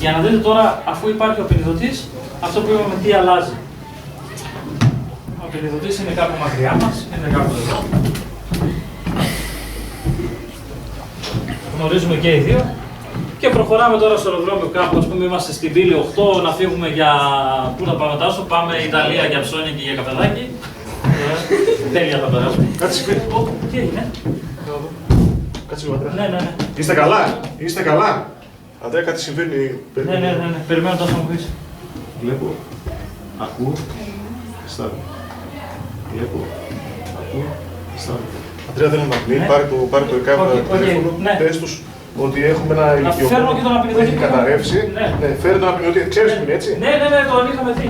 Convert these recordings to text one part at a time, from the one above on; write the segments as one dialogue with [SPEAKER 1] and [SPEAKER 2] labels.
[SPEAKER 1] Για να δείτε τώρα, αφού υπάρχει ο απεινιδωτής, αυτό που είπαμε τι αλλάζει. Ο απεινιδωτής είναι κάπου μακριά μας, είναι κάπου εδώ. Γνωρίζουμε και οι δύο. Και προχωράμε τώρα στο αεροδρόμιο κάπου, ας πούμε, είμαστε στην πύλη 8, να φύγουμε για... Πού θα πάμε Τάσο, πάμε Ιταλία για ψώνια και για καφεδάκι. Τέλεια θα περάσουμε.
[SPEAKER 2] Κάτσε σπίτι.
[SPEAKER 1] Τι έγινε?
[SPEAKER 2] Κάτσε πατέρα.
[SPEAKER 1] Ναι.
[SPEAKER 2] Είστε καλά, είστε καλά. Αντρέα, κάτι συμβαίνει.
[SPEAKER 1] Ναι. Περιμένω Τάσο να μου πεις.
[SPEAKER 2] Βλέπω, ακούω, αισθάνομαι. Βλέπω, ακούω, αισθάνομαι. Αντρέα, δεν είναι να πνίγει, πάρε το ΕΚΑΒ τηλέφωνο, πες τους ότι έχουμε ένα ηλικιωμένο που έχει καταρρεύσει. Ναι, φέρε τον απεινωτή, ξέρεις που είναι έτσι.
[SPEAKER 1] Ναι, το είχαμε δει.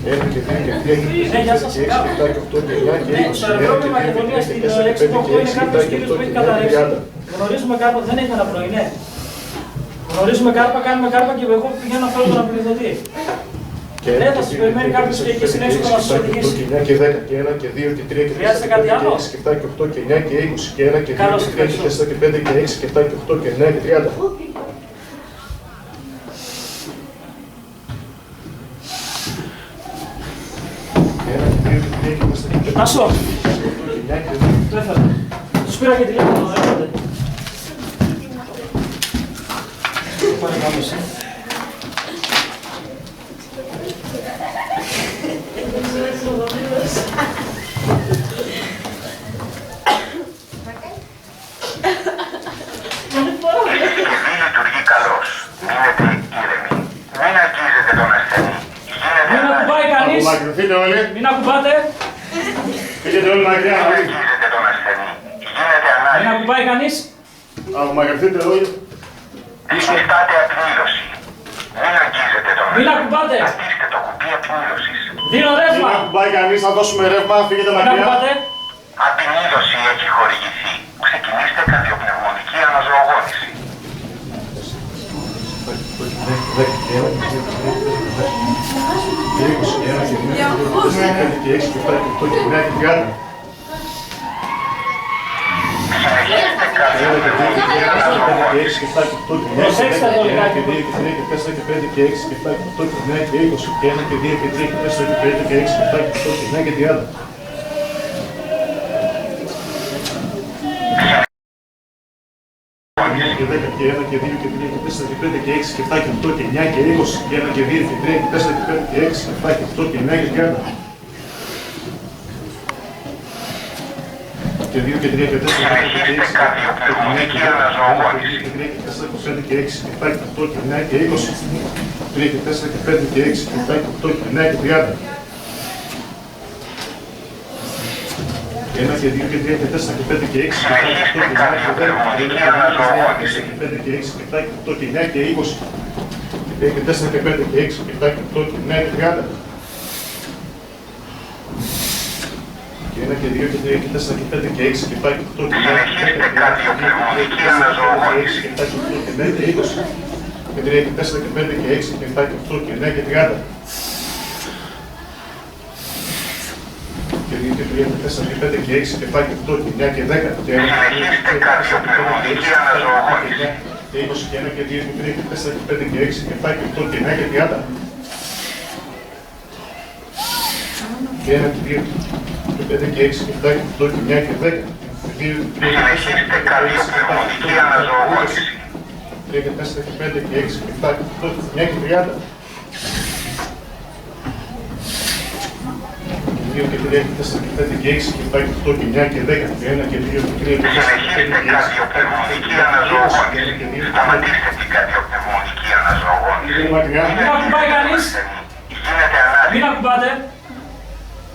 [SPEAKER 2] 1 και 2 και 3 και 4 και 6 και 7 και 8 και 9 και 20.
[SPEAKER 1] Στο αεροδρόμιο Μακεδονία στην 6 και 8 είναι κάποιος κύριος που έχει καταρρεύσει. Γνωρίζουμε κάρπα, δεν έχει ένα πρωί, ναι. Γνωρίζουμε κάρπα, κάνουμε κάρπα και εγώ πηγαίνω να φέρω τον απεινιδωτή. Ναι, θα σας περιμένει κάποιος και εκεί στην έξοδο να σας οδηγήσει.
[SPEAKER 2] Και 9 και 10 και 1 και 2 και 3 και 4 και 5 και 6 και 7 και 8 και 9 και 20 και 1 και 2 και 3 και 4 και 5 και 6 και 7 και 8 και 9 και 30.
[SPEAKER 1] Τάσο! Το έφερα. Τους πήρα και τηλέφωνο, έρχονται. Πάνε κάμιση.
[SPEAKER 3] Λειτουργεί καλώς. Μείνετε ήρεμοι. Μην αγγίζετε τον ασθενή.
[SPEAKER 1] Μην ακουμπάει κανείς.
[SPEAKER 2] Απομακρυνθείτε όλοι.
[SPEAKER 1] Μην ακουμπάτε.
[SPEAKER 2] Φύγετε όλοι μακριά.
[SPEAKER 3] Μην αγγίζετε τον ασθενή. Γίνεται ανάγκη.
[SPEAKER 1] Μην ακουμπάει κανείς.
[SPEAKER 2] Απομακρυνθείτε όλοι.
[SPEAKER 3] Συνιστάτε απεινίδωση. Μην αγγίζετε τον
[SPEAKER 1] Μην
[SPEAKER 3] ασθενή.
[SPEAKER 1] ακουμπάτε.
[SPEAKER 3] Πατήστε το κουμπί απεινίδωσης.
[SPEAKER 1] Δίνω
[SPEAKER 2] Δεν
[SPEAKER 1] ρεύμα.
[SPEAKER 2] ακουμπάει κανείς, θα δώσουμε ρεύμα, φύγετε
[SPEAKER 1] Μην
[SPEAKER 2] μακριά.
[SPEAKER 1] ακουμπάτε.
[SPEAKER 3] Απεινίδωση έχει χορηγηθεί. Ξεκινήστε καρδιοπνευμονική αναζωογόνηση. Συνεχίστε καρδιοπνευμονική αναζωογόνηση.
[SPEAKER 1] Προσέξτε το λιγάκι.
[SPEAKER 2] Και 10 και 1 και 2 και 3 και 4 και 5 και 6 και 7 και 8 και 9 και 20 και 1 και 2 και 3 και 4 και 5 και 6 και 7 και 8 και 9 και 30 και 2 και 3 και 4 και 5 και 6 και 9 και 10 και 3 και 4 και 5 και 6 και 7 και 8 και 9 και 20 3 και 4 και 5 και 6 και 7 και 8 και 9 και 30 1 και 2 και 3 και 4 και 5 και 6 και 7 και 8 και 9 και 10 και 5 και 6 και 7 και 8 και 9 και 20 και 4 και 5 και 6 και 7 και 8 και 9 και 30 και 1 και 2 και 3 και 4 και 5 και 6 και 7 και 8 και 9 και 10 και 6 και 7 και 8 και 9 και 20 και 3 και 4 και 5 και 6 και 7 και 8 και 9 και 30 και 2 και 3 και 4 και 5 και 6 και 7 και 8 και 9 και 10 και 1
[SPEAKER 3] Συνεχίστε καρδιοπνευμονική αναζωογόνηση.
[SPEAKER 2] και 20 και 1 και 2 και 3 και 4 και 5 και 6 και 7 και 8 και 9 και 30 και 1 και 2 και 5 και 6 και 7 και 8 και 9 και 10 και 2 και 3 και 4
[SPEAKER 3] Συνεχίστε καρδιοπνευμονική αναζωογόνηση.
[SPEAKER 2] 3 και 4 και 5 και 6 και 7 και 8 και 9 και 30 2 και 3 και 4 και 5 και 6 και 7 και 8 και 9 και 10 και 1 και 2 και 3 και 4 και 5
[SPEAKER 3] Συνεχίστε
[SPEAKER 2] και 6
[SPEAKER 3] καρδιοπνευμονική αναζωογόνηση. Σταματήστε την καρδιοπνευμονική αναζωογόνηση.
[SPEAKER 2] Είναι μακριά.
[SPEAKER 1] Μην ακουμπάει κανείς.
[SPEAKER 3] Γίνεται ανάγκη.
[SPEAKER 1] Μην ακουμπάτε.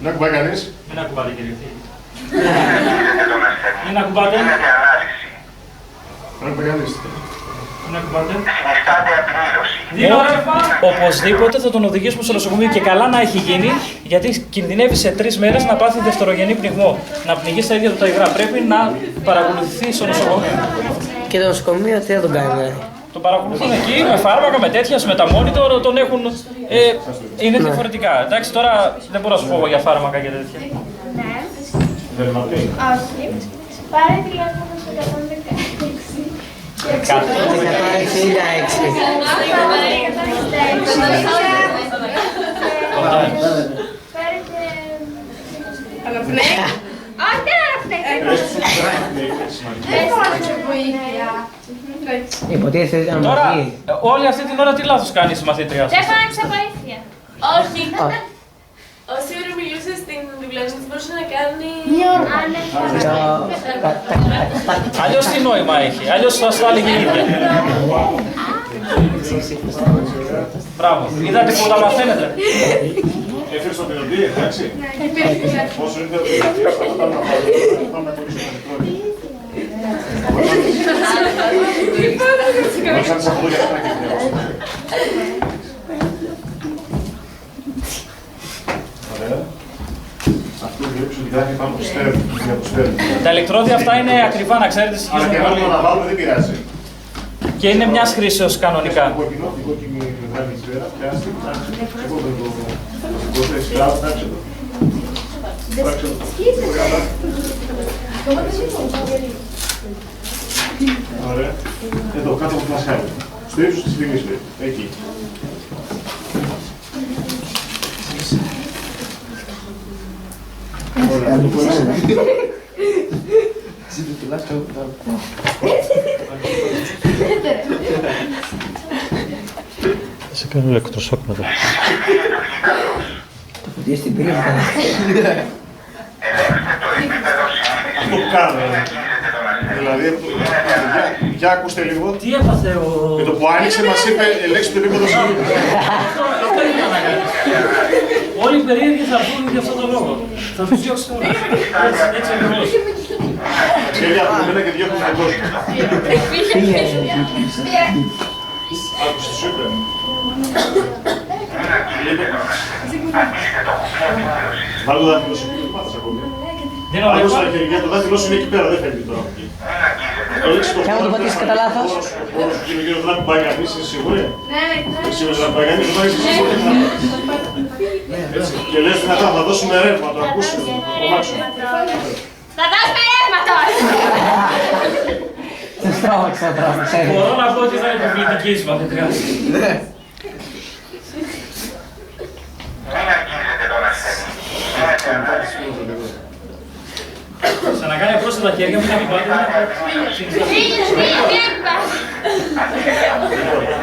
[SPEAKER 2] Δεν ακουμπάει κανείς.
[SPEAKER 1] Μην ακουμπάτε κύριε Θή.
[SPEAKER 3] Αγγίζετε τον ασθενή.
[SPEAKER 1] Μην ακουμπάτε.
[SPEAKER 3] Γίνεται ανάλυση.
[SPEAKER 2] Δεν ακουμπάει κανείς.
[SPEAKER 1] Μην ακουμπάτε.
[SPEAKER 3] Συνιστάτε απεινίδωση.
[SPEAKER 1] Δίνω ρεύμα. Οπωσδήποτε θα τον οδηγήσουμε στο νοσοκομείο και καλά να έχει γίνει, γιατί κινδυνεύει σε 3 μέρες να πάθει δευτερογενή πνιγμό. Να πνιγεί στα ίδια του τα υγρά. Πρέπει να παρακολουθηθεί στο νοσοκομείο.
[SPEAKER 4] Και το νοσοκομείο τι θα τον κάνει δηλαδή?
[SPEAKER 1] Το παρακολουθούν εκεί με φάρμακα, με τέτοια, με τα monitor, τον έχουν. Είναι διαφορετικά. Εντάξει, τώρα δεν μπορώ να σου πω για φάρμακα και τέτοια.
[SPEAKER 2] Δεν είναι μακριά.
[SPEAKER 5] Όχι. Πάρε τηλέφωνο στο 116.
[SPEAKER 4] Υποτίθεται ήταν
[SPEAKER 1] Τώρα,
[SPEAKER 4] μαζί.
[SPEAKER 1] όλη αυτή την ώρα τι λάθος κάνει η μαθήτρια σας?
[SPEAKER 5] Δεν φάνηξα βοήθεια.
[SPEAKER 6] Όχι. Ο Σίγουρο μιλούσε στην βιβλία της, μπορούσε να κάνει...
[SPEAKER 1] Αλλιώς τι νόημα έχει, αλλιώς θα σου έλεγε η ίδια. Μπράβο, είδατε που τα μαθαίνετε.
[SPEAKER 2] Έφερες τον πυροντή, εντάξει. Όσο ήρθε ο πυροντής, θα πάμε να πάμε να κολλήσουμε το νεκρόνι. Όχι σαν τις αποδόγια να κερδεύω. Ωραία. Αυτό βλέπεις ότι γράφει πάνω από στέρνο.
[SPEAKER 1] Τα ηλεκτρόδια αυτά είναι ακριβά, να ξέρετε,
[SPEAKER 2] Αλλά και
[SPEAKER 1] στοιχίζουν
[SPEAKER 2] να
[SPEAKER 1] πολύ.
[SPEAKER 2] το αναβάλουμε δεν πειράζει.
[SPEAKER 1] Και είναι μιας χρήσεως κανονικά.
[SPEAKER 2] Η κόκκινη μεγάλη σφαίρα, πιάστη, εγώ δεν το θες κράτο, τάξε το. Τάξε το. Ωραία. Εδώ, κάτω από το μασχάλι. Στο ύψος της φυλής, εκεί. Ωραία, το μπορείς.
[SPEAKER 7] Θα σε κάνω ηλεκτροσόκ μετά.
[SPEAKER 4] Το φωτί στην πύλη.
[SPEAKER 3] Ελέγξτε το επίπεδο συνείδησης.
[SPEAKER 2] Αυτό που κάνω, δηλαδή, για ακούστε λίγο.
[SPEAKER 1] Τι έπαθε ο...
[SPEAKER 2] Με το που άνοιξε μας είπε ελέγξτε το επίπεδο συνείδησης.
[SPEAKER 1] Αυτό ήθελα να κάνει. Όλοι οι περίεργοι θα έρθουν για αυτόν τον λόγο. Θα τους διώξει τώρα. Έτσι ακριβώς.
[SPEAKER 2] Ξέρει από μένα και διώχνουν τον κόσμο. Άκουσε, σου είπε. Βάλω το δάχτυλο σου, δεν πάθες ακόμη. Άκουσα τα χέρια, το δάχτυλο σου είναι εκεί πέρα, δεν φεύγει τώρα.
[SPEAKER 4] Και άμα το πατήσεις κατά λάθος.
[SPEAKER 2] Κύριο Τράπη Μπαγκανής, είσαι σίγουρη? Είσαι σίγουρη να Μπαγκανής, δεν είσαι σίγουρη. Και λες δυνατά, θα δώσουμε ρεύμα, το ακούσουμε, το κομμάξουμε.
[SPEAKER 5] Θα δώσουμε ρεύμα τώρα.
[SPEAKER 4] Σε στρώμαξα τώρα, ξέρεις.
[SPEAKER 1] Μπορώ να πω ότι ήταν υποβλητική η μαθητριά.
[SPEAKER 3] Μην αγγίζετε τον ασθενή. Γίνεται ανάλυση.
[SPEAKER 1] Σαν να κάνει απλώς τα χέρια μου να μην πάτε.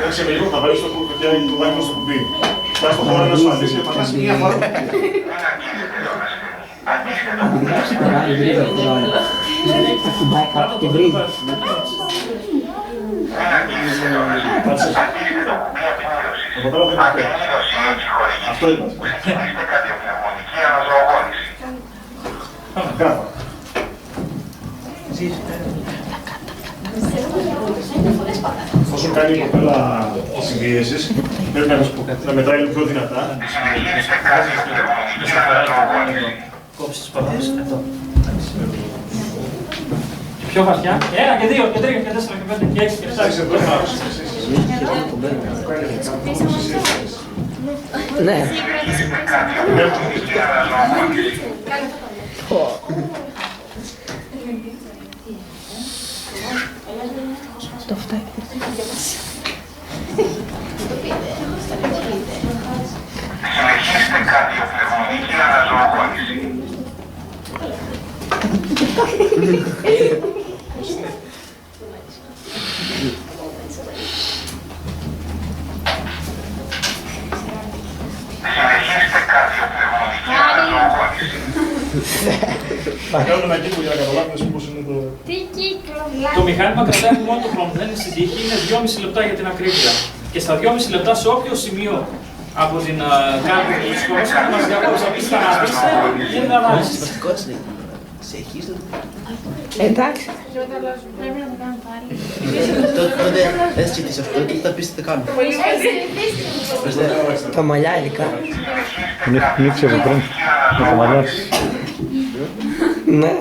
[SPEAKER 2] Κάτσε με λίγο, θα βάλεις το δάχτυλο στο κουμπί. Φτάσεις το χώρο να ασφαλίσεις και πατάς μία φορά.
[SPEAKER 3] Μην αγγίζετε τον ασθενή. Αγγίστε το κουμπί.
[SPEAKER 4] Θα κουμπάει κάτω και βρίζει.
[SPEAKER 3] Μην αγγίζετε τον ασθενή. Αγγίστε το κουμπί επικύρωσης. Απενίδωση έχει χορηγηθεί.
[SPEAKER 2] Αυτό είπα.
[SPEAKER 3] Συνεχίστε καρδιοπνευμονική αναζωογόνηση.
[SPEAKER 2] Γράφα. Όσο κάνει η κοπέλα συμπίεσης, πρέπει να μετράει λίγο πιο δυνατά.
[SPEAKER 3] Συνεχίστε καρδιοπνευμονική αναζωογόνηση.
[SPEAKER 1] Κόψεις τις παράδοσεις. Εδώ. Και πιο βαθιά. Και ένα και δύο και τρία και τέσσερα και πέντε και έξι και εφτά.
[SPEAKER 4] Ναι.
[SPEAKER 3] Συνεχίστε καρδιοπνευμονική αναζωογόνηση.
[SPEAKER 4] Το φτάει.
[SPEAKER 3] Συνεχίστε καρδιοπνευμονική αναζωογόνηση. Συνεχίστε καρδιοπνευμονική αναζωογόνηση.
[SPEAKER 2] Θα κάνουμε ένα κύκλο για να καταλάβουμε πώς είναι το...
[SPEAKER 5] Τι κύκλο
[SPEAKER 1] Το μηχάνημα κρατάει μόνο το χρόνο, δεν είναι στην τύχη, είναι 2,5 λεπτά για την ακρίβεια. Και στα 2,5 λεπτά σε όποιο σημείο από την κάρτα του σκοπός να μας διακόψει αυτή την ανάπτυξη, γίνεται ανάλυση.
[SPEAKER 4] Εντάξει.
[SPEAKER 5] Πρέπει να το κάνω πάλι.
[SPEAKER 8] Τότε έτσι αυτό, τι θα πεις τι θα κάνω.
[SPEAKER 4] Τα μαλλιά ειδικά.
[SPEAKER 7] Νίξει από πριν, με τα μαλλιά.
[SPEAKER 4] Ναι.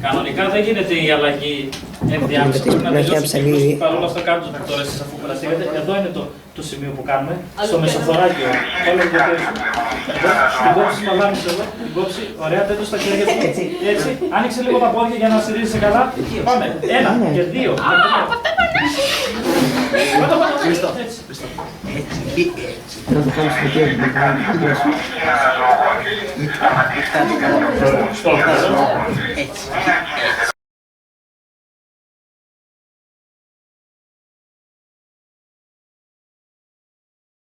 [SPEAKER 1] Κανονικά δεν γίνεται η αλλαγή ενδιάμεσα. Πρέπει να τελειώσει ο παρ' όλα αυτά κάνουν τους βεκτόρες αφού περαστήκατε. Εδώ είναι το σημείο που κάνουμε, στο μεσοθωράκιο. Όλο το πίσω. Την κόψη μαλάμεις εδώ, την κόψη, ωραία, τέτοιο στα χέρια του. Έτσι, άνοιξε λίγο τα πόδια για να στηρίζεσαι καλά. Πάμε, 1 και 2 και 3. Έτσι.
[SPEAKER 4] Να το κάνεις στο χέρι, να το κάνεις στο χέρι.
[SPEAKER 8] Έτσι.